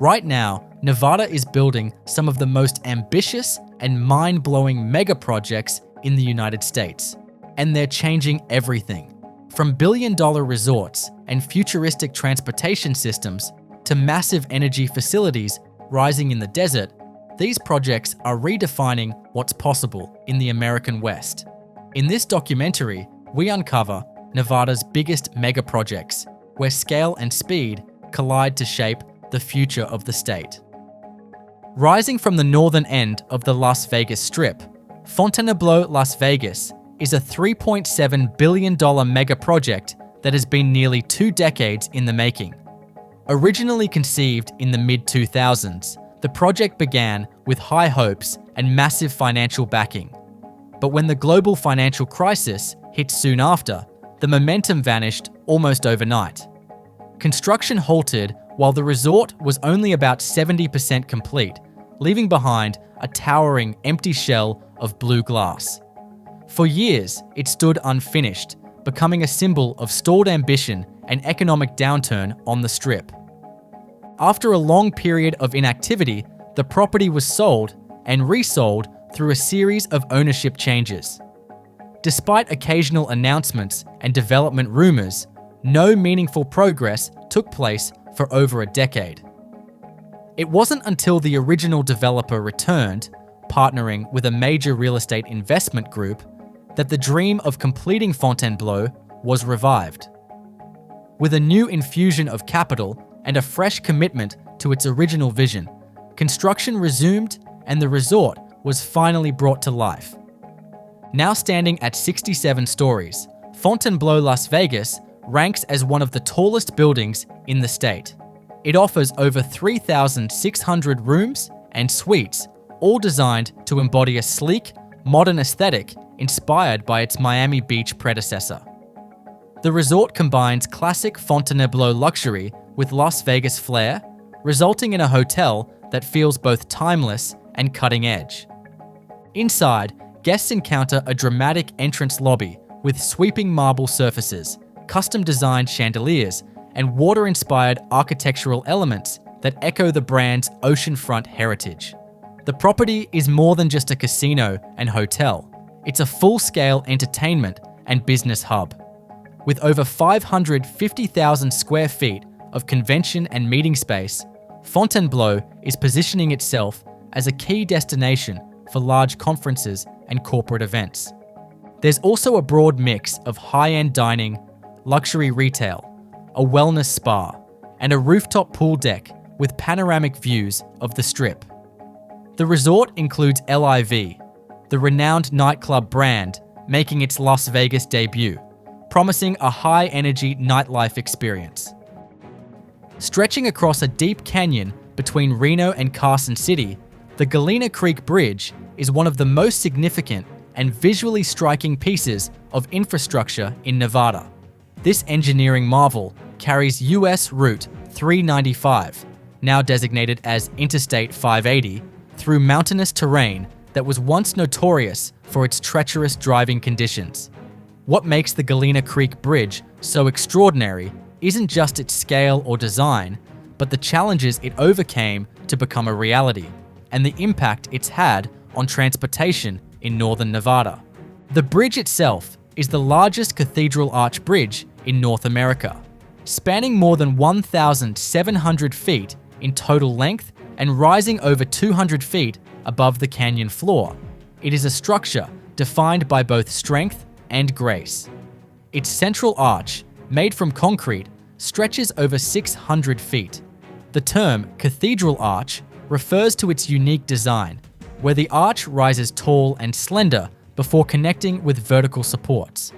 Right now, Nevada is building some of the most ambitious and mind-blowing megaprojects in the United States, and they're changing everything. From billion-dollar resorts and futuristic transportation systems to massive energy facilities rising in the desert, these projects are redefining what's possible in the American West. In this documentary, we uncover Nevada's biggest megaprojects, where scale and speed collide to shape the future of the state. Rising from the northern end of the Las Vegas Strip, Fontainebleau Las Vegas is a $3.7 billion megaproject that has been nearly 2 decades in the making. Originally conceived in the mid-2000s, the project began with high hopes and massive financial backing. But when the global financial crisis hit soon after, the momentum vanished almost overnight. Construction halted while the resort was only about 70% complete, leaving behind a towering empty shell of blue glass. For years, it stood unfinished, becoming a symbol of stalled ambition and economic downturn on the Strip. After a long period of inactivity, the property was sold and resold through a series of ownership changes. Despite occasional announcements and development rumors, no meaningful progress took place for over a decade. It wasn't until the original developer returned, partnering with a major real estate investment group, that the dream of completing Fontainebleau was revived. With a new infusion of capital and a fresh commitment to its original vision, construction resumed and the resort was finally brought to life. Now standing at 67 stories, Fontainebleau Las Vegas ranks as one of the tallest buildings in the state. It offers over 3,600 rooms and suites, all designed to embody a sleek, modern aesthetic inspired by its Miami Beach predecessor. The resort combines classic Fontainebleau luxury with Las Vegas flair, resulting in a hotel that feels both timeless and cutting edge. Inside, guests encounter a dramatic entrance lobby with sweeping marble surfaces, custom-designed chandeliers, and water-inspired architectural elements that echo the brand's oceanfront heritage. The property is more than just a casino and hotel. It's a full-scale entertainment and business hub. With over 550,000 square feet of convention and meeting space, Fontainebleau is positioning itself as a key destination for large conferences and corporate events. There's also a broad mix of high-end dining, luxury retail, a wellness spa, and a rooftop pool deck with panoramic views of the Strip. The resort includes LIV, the renowned nightclub brand making its Las Vegas debut, promising a high-energy nightlife experience. Stretching across a deep canyon between Reno and Carson City, the Galina Creek Bridge is one of the most significant and visually striking pieces of infrastructure in Nevada. This engineering marvel carries US Route 395, now designated as Interstate 580, through mountainous terrain that was once notorious for its treacherous driving conditions. What makes the Galina Creek Bridge so extraordinary isn't just its scale or design, but the challenges it overcame to become a reality, and the impact it's had on transportation in northern Nevada. The bridge itself is the largest cathedral arch bridge in North America, spanning more than 1,700 feet in total length and rising over 200 feet above the canyon floor. It is a structure defined by both strength and grace. Its central arch, made from concrete, stretches over 600 feet. The term cathedral arch refers to its unique design, where the arch rises tall and slender before connecting with vertical supports,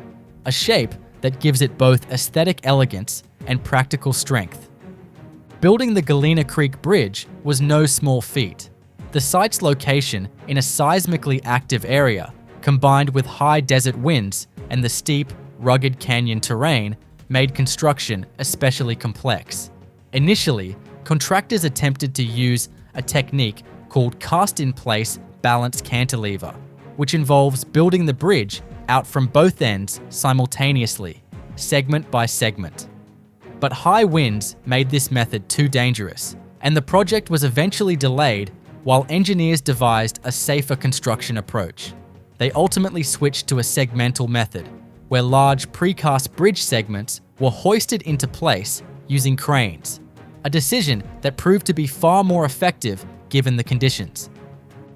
a shape that gives it both aesthetic elegance and practical strength. Building the Galina Creek Bridge was no small feat. The site's location in a seismically active area, combined with high desert winds and the steep, rugged canyon terrain, made construction especially complex. Initially, contractors attempted to use a technique called cast-in-place balanced cantilever, which involves building the bridge out from both ends simultaneously, segment by segment. But high winds made this method too dangerous, and the project was eventually delayed while engineers devised a safer construction approach. They ultimately switched to a segmental method, where large precast bridge segments were hoisted into place using cranes, a decision that proved to be far more effective given the conditions.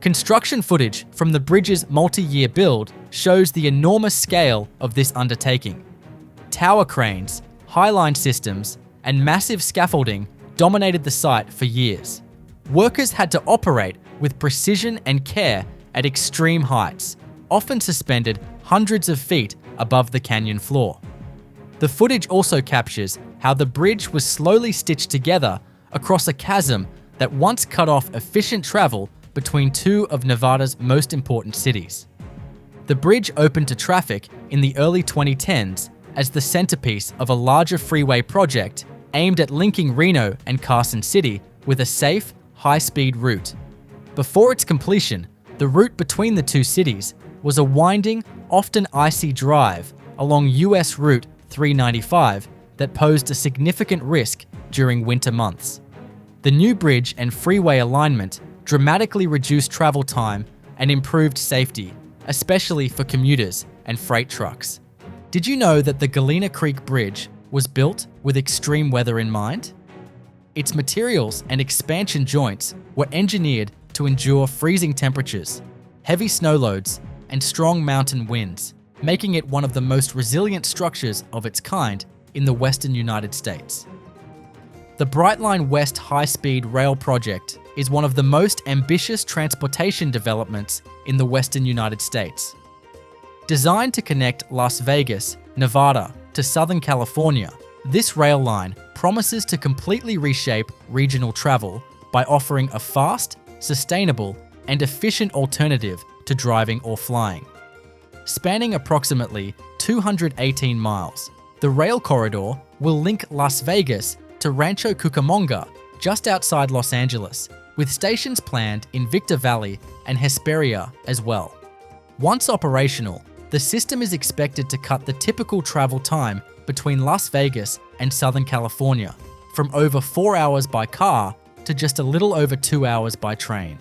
Construction footage from the bridge's multi-year build shows the enormous scale of this undertaking. Tower cranes, highline systems, and massive scaffolding dominated the site for years. Workers had to operate with precision and care at extreme heights, often suspended hundreds of feet above the canyon floor. The footage also captures how the bridge was slowly stitched together across a chasm that once cut off efficient travel between two of Nevada's most important cities. The bridge opened to traffic in the early 2010s as the centerpiece of a larger freeway project aimed at linking Reno and Carson City with a safe, high-speed route. Before its completion, the route between the two cities was a winding, often icy drive along US Route 395 that posed a significant risk during winter months. The new bridge and freeway alignment dramatically reduced travel time and improved safety, especially for commuters and freight trucks. Did you know that the Galina Creek Bridge was built with extreme weather in mind? Its materials and expansion joints were engineered to endure freezing temperatures, heavy snow loads, and strong mountain winds, making it one of the most resilient structures of its kind in the western United States. The Brightline West high-speed rail project is one of the most ambitious transportation developments in the western United States. Designed to connect Las Vegas, Nevada, to Southern California, this rail line promises to completely reshape regional travel by offering a fast, sustainable, and efficient alternative to driving or flying. Spanning approximately 218 miles, the rail corridor will link Las Vegas to Rancho Cucamonga, just outside Los Angeles, with stations planned in Victor Valley and Hesperia as well. Once operational, the system is expected to cut the typical travel time between Las Vegas and Southern California from over 4 hours by car to just a little over 2 hours by train.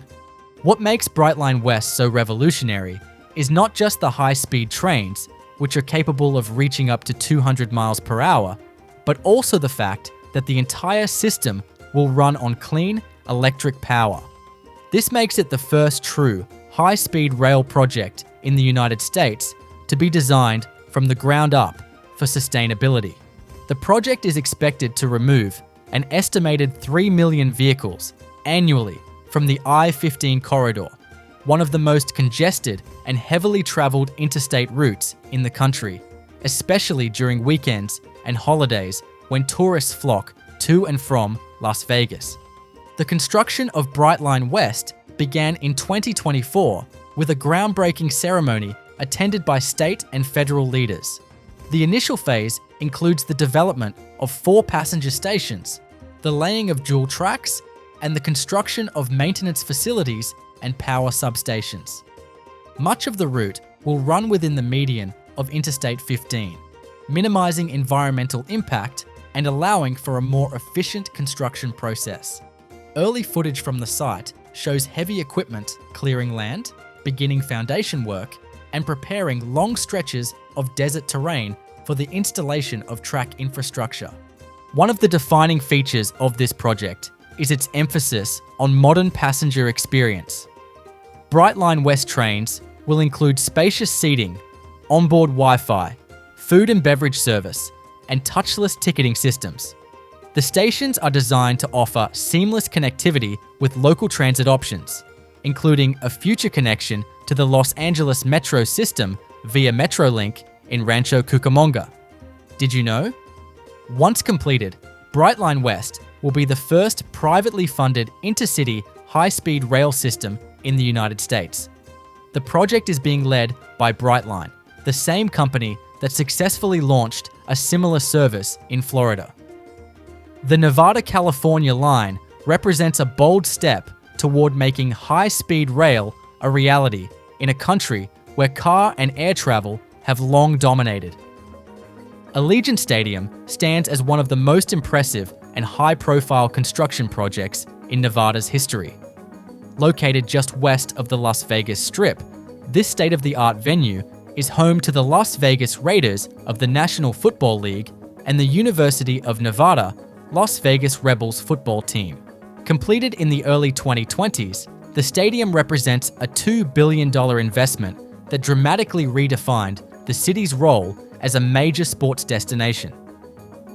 What makes Brightline West so revolutionary is not just the high-speed trains, which are capable of reaching up to 200 miles per hour, but also the fact that the entire system will run on clean electric power. This makes it the first true high-speed rail project in the United States to be designed from the ground up for sustainability. The project is expected to remove an estimated 3 million vehicles annually from the I-15 corridor, one of the most congested and heavily traveled interstate routes in the country, especially during weekends and holidays when tourists flock to and from Las Vegas. The construction of Brightline West began in 2024 with a groundbreaking ceremony attended by state and federal leaders. The initial phase includes the development of 4 passenger stations, the laying of dual tracks, and the construction of maintenance facilities and power substations. Much of the route will run within the median of Interstate 15, minimizing environmental impact and allowing for a more efficient construction process. Early footage from the site shows heavy equipment clearing land, beginning foundation work, and preparing long stretches of desert terrain for the installation of track infrastructure. One of the defining features of this project is its emphasis on modern passenger experience. Brightline West trains will include spacious seating, onboard Wi-Fi, food and beverage service, and touchless ticketing systems. The stations are designed to offer seamless connectivity with local transit options, including a future connection to the Los Angeles Metro system via Metrolink in Rancho Cucamonga. Did you know? Once completed, Brightline West will be the first privately funded intercity high-speed rail system in the United States. The project is being led by Brightline, the same company that successfully launched a similar service in Florida. The Nevada-California line represents a bold step toward making high-speed rail a reality in a country where car and air travel have long dominated. Allegiant Stadium stands as one of the most impressive and high-profile construction projects in Nevada's history. Located just west of the Las Vegas Strip, this state-of-the-art venue is home to the Las Vegas Raiders of the National Football League and the University of Nevada Las Vegas Rebels football team. Completed in the early 2020s, the stadium represents a $2 billion investment that dramatically redefined the city's role as a major sports destination.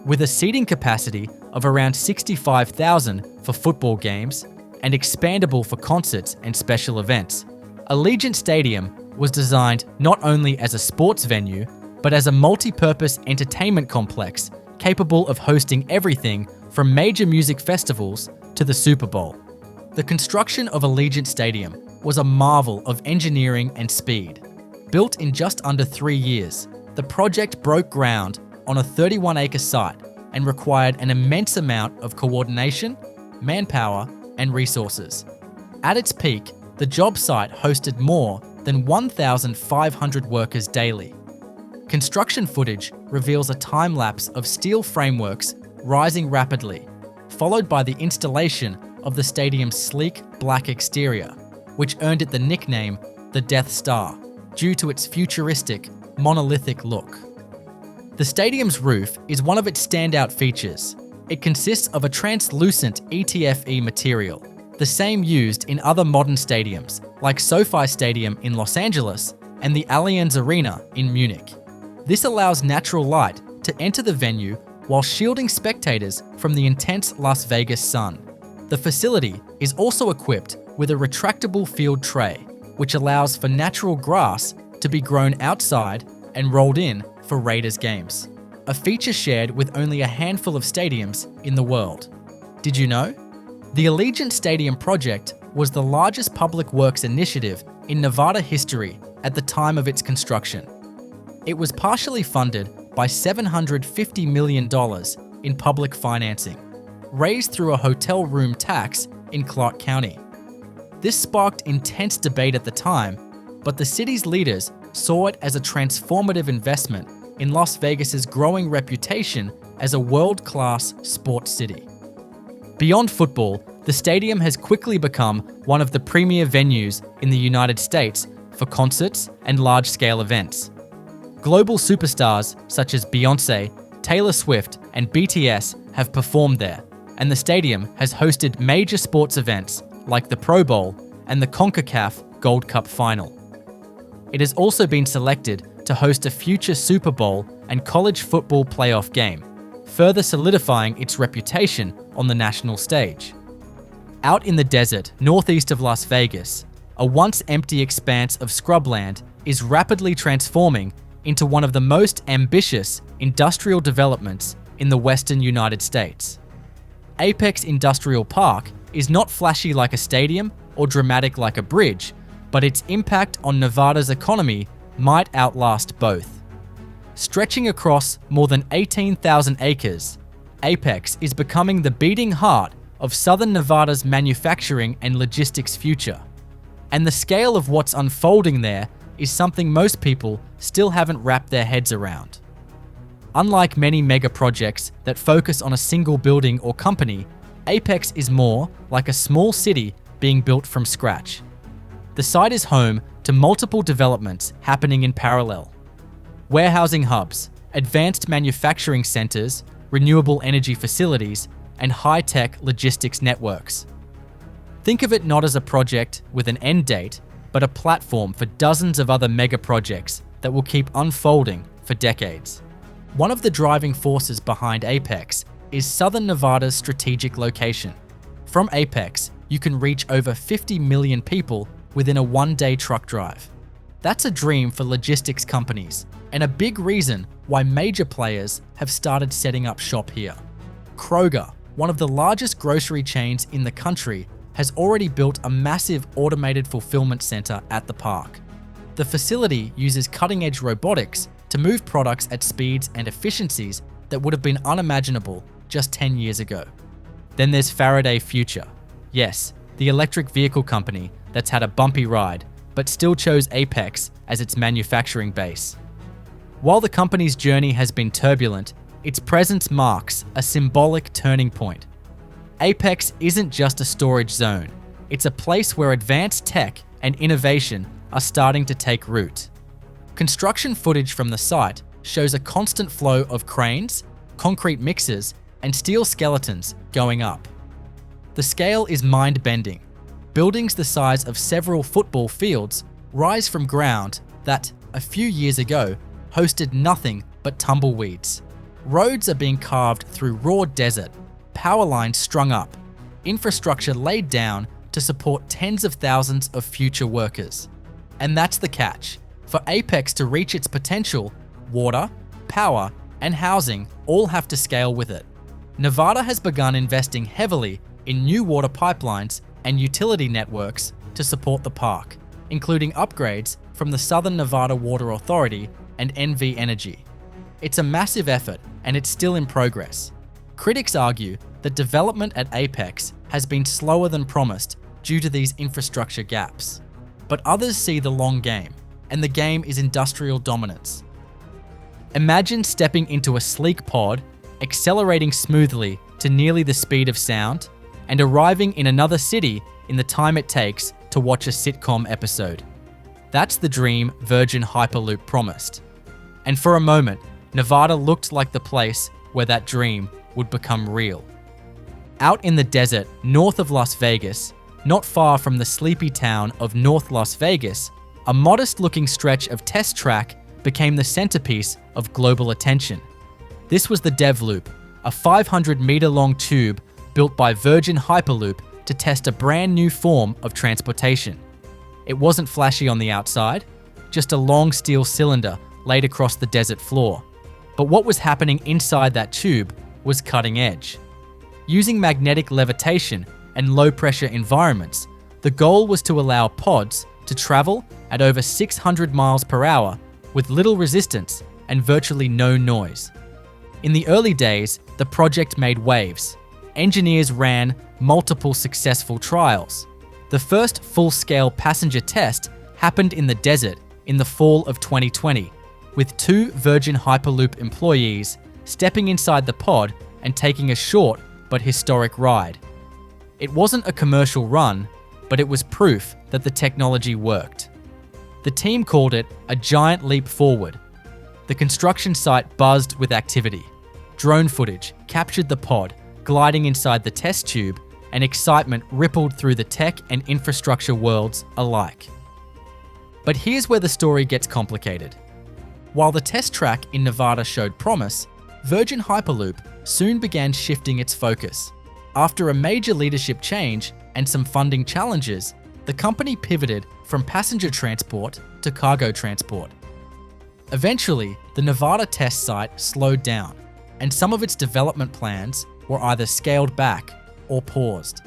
With a seating capacity of around 65,000 for football games and expandable for concerts and special events, Allegiant Stadium was designed not only as a sports venue, but as a multi-purpose entertainment complex capable of hosting everything from major music festivals to the Super Bowl. The construction of Allegiant Stadium was a marvel of engineering and speed. Built in just under 3 years, the project broke ground on a 31-acre site and required an immense amount of coordination, manpower, and resources. At its peak, the job site hosted more than 1,500 workers daily. Construction footage reveals a time-lapse of steel frameworks rising rapidly, followed by the installation of the stadium's sleek black exterior, which earned it the nickname the Death Star, due to its futuristic, monolithic look. The stadium's roof is one of its standout features. It consists of a translucent ETFE material, the same used in other modern stadiums like SoFi Stadium in Los Angeles and the Allianz Arena in Munich. This allows natural light to enter the venue while shielding spectators from the intense Las Vegas sun. The facility is also equipped with a retractable field tray, which allows for natural grass to be grown outside and rolled in for Raiders games, a feature shared with only a handful of stadiums in the world. Did you know? The Allegiant Stadium project was the largest public works initiative in Nevada history at the time of its construction. It was partially funded by $750 million in public financing, raised through a hotel room tax in Clark County. This sparked intense debate at the time, but the city's leaders saw it as a transformative investment in Las Vegas's growing reputation as a world-class sports city. Beyond football, the stadium has quickly become one of the premier venues in the United States for concerts and large-scale events. Global superstars such as Beyoncé, Taylor Swift, and BTS have performed there, and the stadium has hosted major sports events like the Pro Bowl and the CONCACAF Gold Cup Final. It has also been selected to host a future Super Bowl and college football playoff game, further solidifying its reputation on the national stage. Out in the desert northeast of Las Vegas, a once empty expanse of scrubland is rapidly transforming into one of the most ambitious industrial developments in the western United States. Apex Industrial Park is not flashy like a stadium or dramatic like a bridge, but its impact on Nevada's economy might outlast both. Stretching across more than 18,000 acres, Apex is becoming the beating heart of Southern Nevada's manufacturing and logistics future. And the scale of what's unfolding there is something most people still haven't wrapped their heads around. Unlike many mega projects that focus on a single building or company, Apex is more like a small city being built from scratch. The site is home to multiple developments happening in parallel. Warehousing hubs, advanced manufacturing centers, renewable energy facilities, and high-tech logistics networks. Think of it not as a project with an end date, but a platform for dozens of other mega projects that will keep unfolding for decades. One of the driving forces behind Apex is Southern Nevada's strategic location. From Apex, you can reach over 50 million people within a one-day truck drive. That's a dream for logistics companies, and a big reason why major players have started setting up shop here. Kroger, one of the largest grocery chains in the country, has already built a massive automated fulfillment center at the park. The facility uses cutting-edge robotics to move products at speeds and efficiencies that would have been unimaginable just 10 years ago. Then there's Faraday Future. Yes, the electric vehicle company that's had a bumpy ride, but still chose Apex as its manufacturing base. While the company's journey has been turbulent, its presence marks a symbolic turning point. Apex isn't just a storage zone. It's a place where advanced tech and innovation are starting to take root. Construction footage from the site shows a constant flow of cranes, concrete mixers, and steel skeletons going up. The scale is mind-bending. Buildings the size of several football fields rise from ground that, a few years ago, hosted nothing but tumbleweeds. Roads are being carved through raw desert, power lines strung up, infrastructure laid down to support tens of thousands of future workers. And that's the catch. For Apex to reach its potential, water, power, and housing all have to scale with it. Nevada has begun investing heavily in new water pipelines and utility networks to support the park, including upgrades from the Southern Nevada Water Authority and NV Energy. It's a massive effort, and it's still in progress. Critics argue that development at Apex has been slower than promised due to these infrastructure gaps. But others see the long game, and the game is industrial dominance. Imagine stepping into a sleek pod, accelerating smoothly to nearly the speed of sound, and arriving in another city in the time it takes to watch a sitcom episode. That's the dream Virgin Hyperloop promised. And for a moment, Nevada looked like the place where that dream would become real. Out in the desert north of Las Vegas, not far from the sleepy town of North Las Vegas, a modest-looking stretch of test track became the centerpiece of global attention. This was the DevLoop, a 500-meter-long tube built by Virgin Hyperloop to test a brand new form of transportation. It wasn't flashy on the outside, just a long steel cylinder laid across the desert floor. But what was happening inside that tube was cutting edge. Using magnetic levitation and low-pressure environments, the goal was to allow pods to travel at over 600 miles per hour with little resistance and virtually no noise. In the early days, the project made waves. Engineers ran multiple successful trials. The first full-scale passenger test happened in the desert in the fall of 2020, with 2 Virgin Hyperloop employees stepping inside the pod and taking a short but historic ride. It wasn't a commercial run, but it was proof that the technology worked. The team called it a giant leap forward. The construction site buzzed with activity. Drone footage captured the pod gliding inside the test tube, and excitement rippled through the tech and infrastructure worlds alike. But here's where the story gets complicated. While the test track in Nevada showed promise, Virgin Hyperloop soon began shifting its focus. After a major leadership change and some funding challenges, the company pivoted from passenger transport to cargo transport. Eventually, the Nevada test site slowed down, and some of its development plans were either scaled back or paused.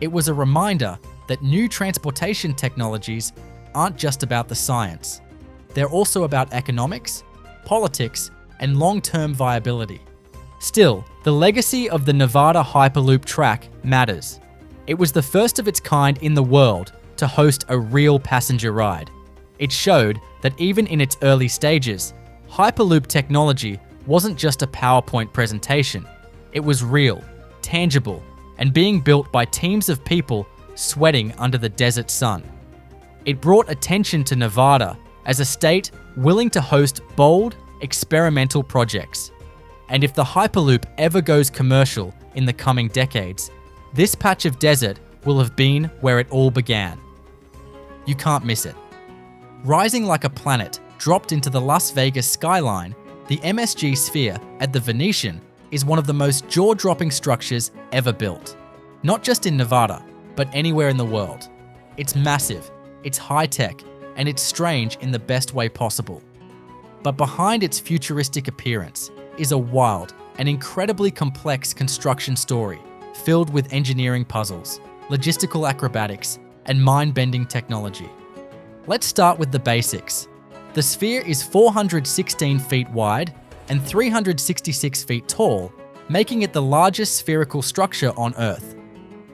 It was a reminder that new transportation technologies aren't just about the science. They're also about economics, politics, and long-term viability. Still, the legacy of the Nevada Hyperloop track matters. It was the first of its kind in the world to host a real passenger ride. It showed that even in its early stages, Hyperloop technology wasn't just a PowerPoint presentation. It was real, tangible, and being built by teams of people sweating under the desert sun. It brought attention to Nevada as a state willing to host bold, experimental projects. And if the Hyperloop ever goes commercial in the coming decades, this patch of desert will have been where it all began. You can't miss it. Rising like a planet dropped into the Las Vegas skyline, the MSG Sphere at the Venetian is one of the most jaw-dropping structures ever built. Not just in Nevada, but anywhere in the world. It's massive, it's high-tech, and it's strange in the best way possible. But behind its futuristic appearance is a wild and incredibly complex construction story filled with engineering puzzles, logistical acrobatics, and mind-bending technology. Let's start with the basics. The Sphere is 416 feet wide and 366 feet tall, making it the largest spherical structure on Earth.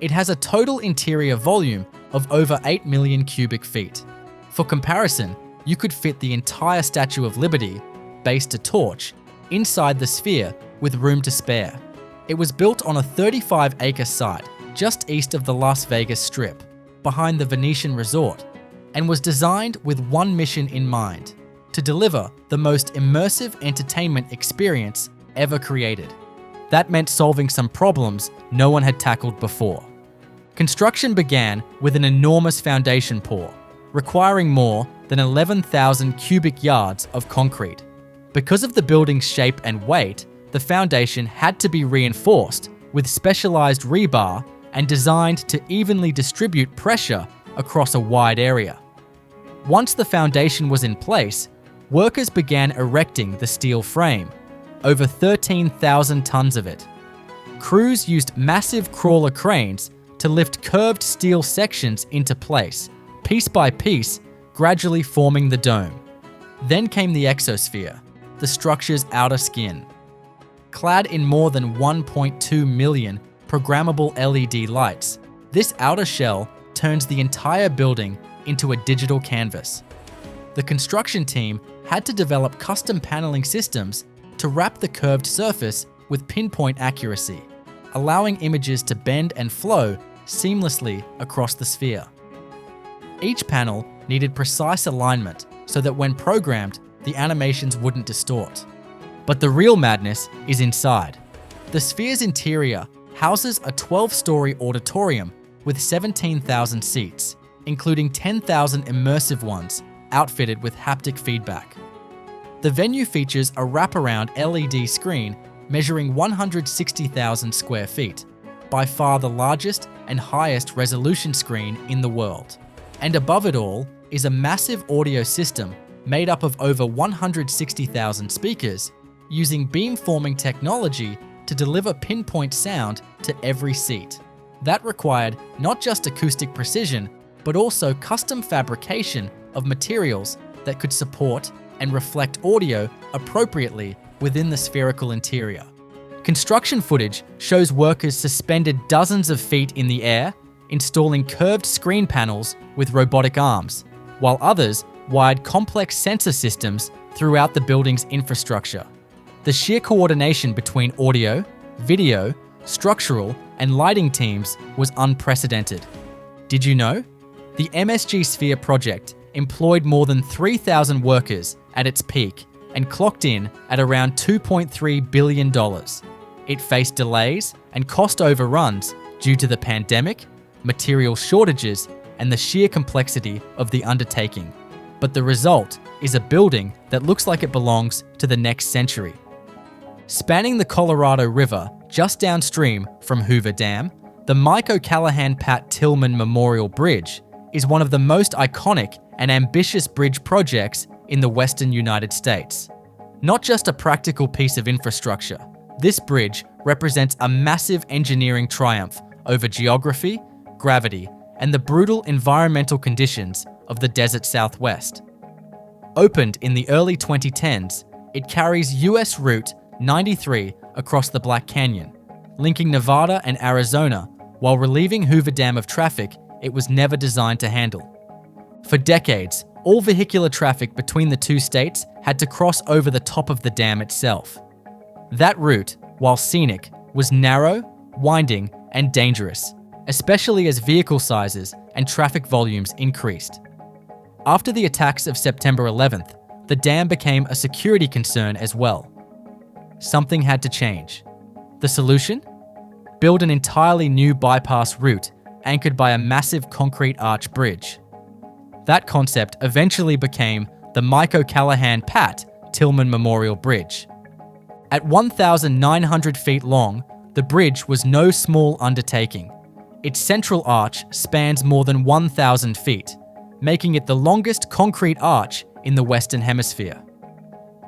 It has a total interior volume of over 8 million cubic feet. For comparison, you could fit the entire Statue of Liberty, base to torch, inside the Sphere with room to spare. It was built on a 35-acre site just east of the Las Vegas Strip, behind the Venetian Resort, and was designed with one mission in mind: to deliver the most immersive entertainment experience ever created. That meant solving some problems no one had tackled before. Construction began with an enormous foundation pour, requiring more than 11,000 cubic yards of concrete. Because of the building's shape and weight, the foundation had to be reinforced with specialized rebar and designed to evenly distribute pressure across a wide area. Once the foundation was in place, workers began erecting the steel frame, over 13,000 tons of it. Crews used massive crawler cranes to lift curved steel sections into place, piece by piece, gradually forming the dome. Then came the exosphere, the structure's outer skin. Clad in more than 1.2 million programmable LED lights, this outer shell turns the entire building into a digital canvas. The construction team had to develop custom paneling systems to wrap the curved surface with pinpoint accuracy, allowing images to bend and flow seamlessly across the sphere. Each panel needed precise alignment so that when programmed, the animations wouldn't distort. But the real madness is inside. The sphere's interior houses a 12-story auditorium with 17,000 seats, including 10,000 immersive ones outfitted with haptic feedback. The venue features a wraparound LED screen measuring 160,000 square feet, by far the largest and highest resolution screen in the world. And above it all is a massive audio system made up of over 160,000 speakers, using beamforming technology to deliver pinpoint sound to every seat. That required not just acoustic precision, but also custom fabrication of materials that could support and reflect audio appropriately within the spherical interior. Construction footage shows workers suspended dozens of feet in the air, installing curved screen panels with robotic arms, while others wired complex sensor systems throughout the building's infrastructure. The sheer coordination between audio, video, structural, and lighting teams was unprecedented. Did you know? The MSG Sphere project employed more than 3,000 workers at its peak and clocked in at around $2.3 billion. It faced delays and cost overruns due to the pandemic, material shortages, and the sheer complexity of the undertaking. But the result is a building that looks like it belongs to the next century. Spanning the Colorado River just downstream from Hoover Dam, the Callahan Pat Tilman Memorial Bridge is one of the most iconic and ambitious bridge projects in the Western United States. Not just a practical piece of infrastructure, this bridge represents a massive engineering triumph over geography, gravity, and the brutal environmental conditions of the desert Southwest. Opened in the early 2010s, it carries US Route 93 across the Black Canyon, linking Nevada and Arizona while relieving Hoover Dam of traffic it was never designed to handle. For decades, all vehicular traffic between the two states had to cross over the top of the dam itself. That route, while scenic, was narrow, winding, and dangerous, especially as vehicle sizes and traffic volumes increased. After the attacks of September 11th, the dam became a security concern as well. Something had to change. The solution? Build an entirely new bypass route anchored by a massive concrete arch bridge. That concept eventually became the Callahan Pat Tilman Memorial Bridge. At 1,900 feet long, the bridge was no small undertaking. Its central arch spans more than 1,000 feet, making it the longest concrete arch in the Western Hemisphere.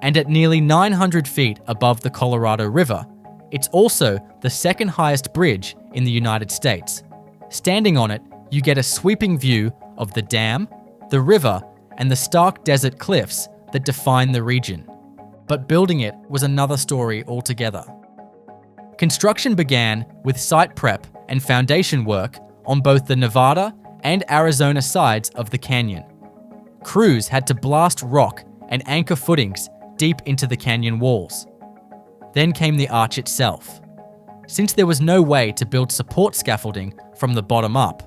And at nearly 900 feet above the Colorado River, it's also the second highest bridge in the United States. Standing on it, you get a sweeping view of the dam, the river, and the stark desert cliffs that define the region. But building it was another story altogether. Construction began with site prep and foundation work on both the Nevada and Arizona sides of the canyon. Crews had to blast rock and anchor footings deep into the canyon walls. Then came the arch itself. Since there was no way to build support scaffolding from the bottom up,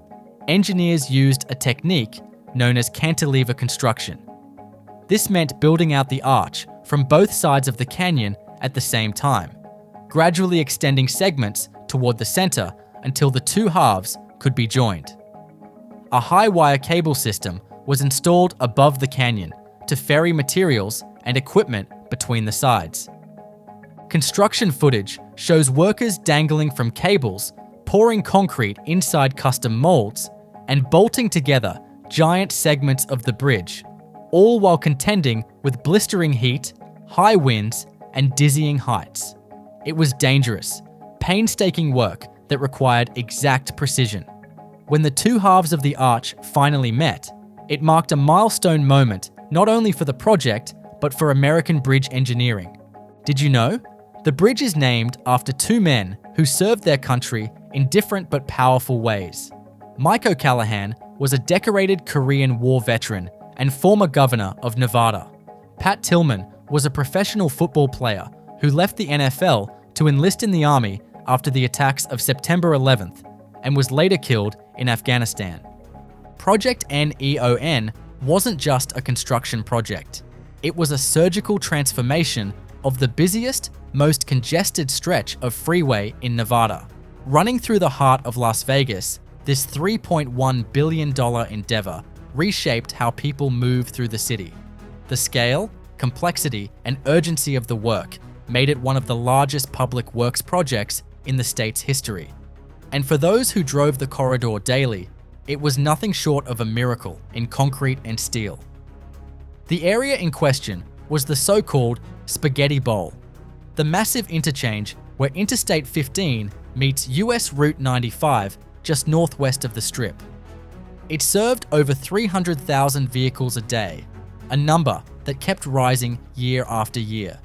engineers used a technique known as cantilever construction. This meant building out the arch from both sides of the canyon at the same time, gradually extending segments toward the center until the two halves could be joined. A high-wire cable system was installed above the canyon to ferry materials and equipment between the sides. Construction footage shows workers dangling from cables, pouring concrete inside custom molds, and bolting together giant segments of the bridge, all while contending with blistering heat, high winds, and dizzying heights. It was dangerous, painstaking work that required exact precision. When the two halves of the arch finally met, it marked a milestone moment not only for the project, but for American bridge engineering. Did you know? The bridge is named after two men who served their country in different but powerful ways. Callahan was a decorated Korean War veteran and former governor of Nevada. Pat Tilman was a professional football player who left the NFL to enlist in the army after the attacks of September 11th and was later killed in Afghanistan. Project NEON wasn't just a construction project. It was a surgical transformation of the busiest, most congested stretch of freeway in Nevada. Running through the heart of Las Vegas, this $3.1 billion endeavor reshaped how people move through the city. The scale, complexity, and urgency of the work made it one of the largest public works projects in the state's history. And for those who drove the corridor daily, it was nothing short of a miracle in concrete and steel. The area in question was the so-called Spaghetti Bowl, the massive interchange where Interstate 15 meets US Route 95 just northwest of the Strip. It served over 300,000 vehicles a day, a number that kept rising year after year.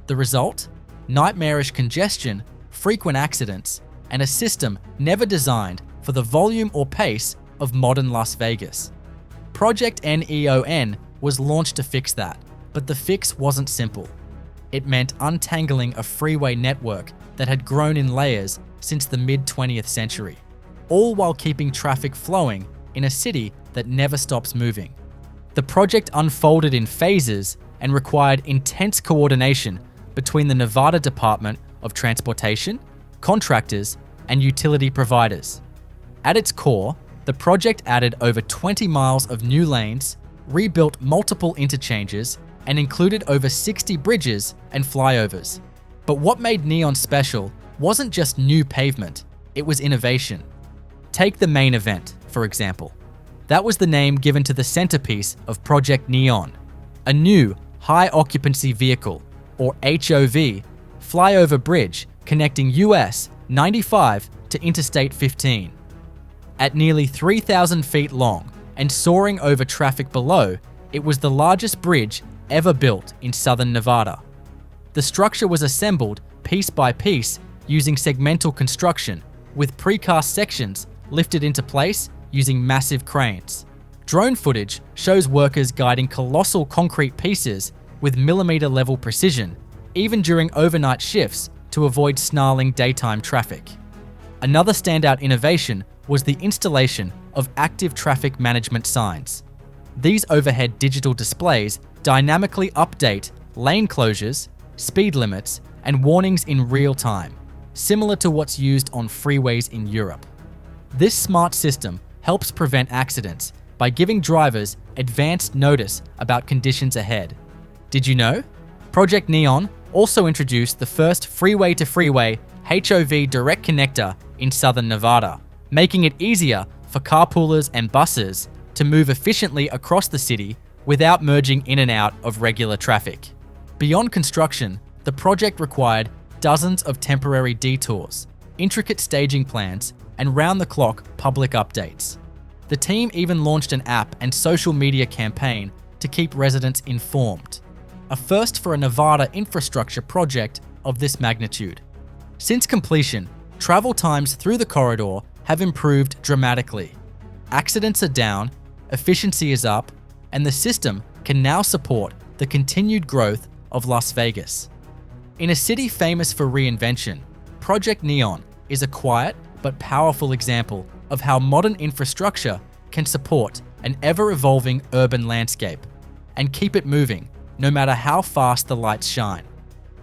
The result? Nightmarish congestion, frequent accidents, and a system never designed for the volume or pace of modern Las Vegas. Project NEON was launched to fix that, but the fix wasn't simple. It meant untangling a freeway network that had grown in layers since the mid-20th century, all while keeping traffic flowing in a city that never stops moving. The project unfolded in phases and required intense coordination between the Nevada Department of Transportation, contractors, and utility providers. At its core, the project added over 20 miles of new lanes, rebuilt multiple interchanges, and included over 60 bridges and flyovers. But what made NEON special wasn't just new pavement, it was innovation. Take the main event, for example. That was the name given to the centerpiece of Project NEON, a new high-occupancy vehicle, or HOV, flyover bridge connecting US 95 to Interstate 15. At nearly 3,000 feet long and soaring over traffic below, it was the largest bridge ever built in southern Nevada. The structure was assembled piece by piece using segmental construction, with precast sections lifted into place using massive cranes. Drone footage shows workers guiding colossal concrete pieces with millimeter-level precision, even during overnight shifts to avoid snarling daytime traffic. Another standout innovation was the installation of active traffic management signs. These overhead digital displays dynamically update lane closures, speed limits, and warnings in real time, similar to what's used on freeways in Europe. This smart system helps prevent accidents by giving drivers advanced notice about conditions ahead. Did you know? Project NEON also introduced the first freeway-to-freeway HOV direct connector in southern Nevada, making it easier for carpoolers and buses to move efficiently across the city without merging in and out of regular traffic. Beyond construction, the project required dozens of temporary detours, intricate staging plans, and round-the-clock public updates. The team even launched an app and social media campaign to keep residents informed, a first for a Nevada infrastructure project of this magnitude. Since completion, travel times through the corridor have improved dramatically. Accidents are down, efficiency is up, and the system can now support the continued growth of Las Vegas. In a city famous for reinvention, Project Neon is a quiet but powerful example of how modern infrastructure can support an ever-evolving urban landscape and keep it moving no matter how fast the lights shine.